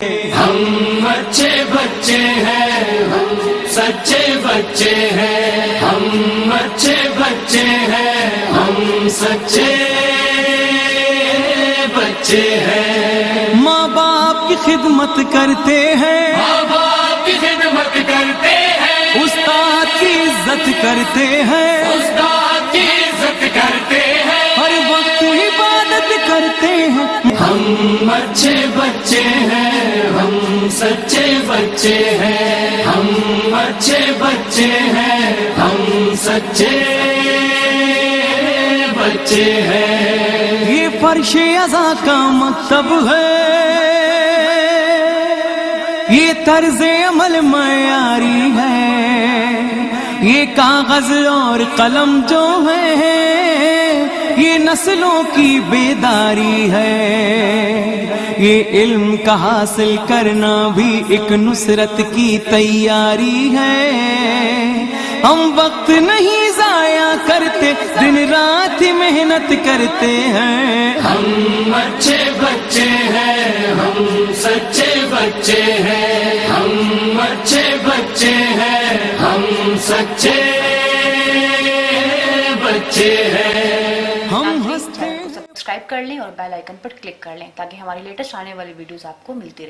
ہم اچھے بچے ہیں، ہم سچے بچے ہیں، ہم اچھے بچے ہیں، ہم سچے بچے ہیں۔ ماں باپ کی خدمت کرتے ہیں، ماں باپ کی خدمت کرتے ہیں، استاد کی عزت کرتے ہیں، استاد کی عزت کرتے ہیں، ہر وقت عبادت کرتے ہیں۔ ہم اچھے بچے ہیں، ہم سچے بچے ہیں، ہم اچھے بچے ہیں، ہم سچے بچے ہیں۔ یہ فرش ازاں کا مکتب ہے، یہ طرز عمل معیاری ہے، یہ کاغذ اور قلم جو ہے یہ نسلوں کی بیداری ہے، یہ علم کا حاصل کرنا بھی ایک نصرت کی تیاری ہے۔ ہم وقت نہیں ضائع کرتے، دن رات محنت کرتے ہیں۔ ہم اچھے بچے ہیں، ہم سچے بچے ہیں، ہم اچھے بچے ہیں، ہم سچے بچے ہیں۔ ہم آپ پلیز ہنستے چینل کو سبسکرائب کر لیں اور بیل آئیکن پر کلک کر لیں تاکہ ہماری لیٹسٹ آنے والی ویڈیوز آپ کو ملتی رہیں۔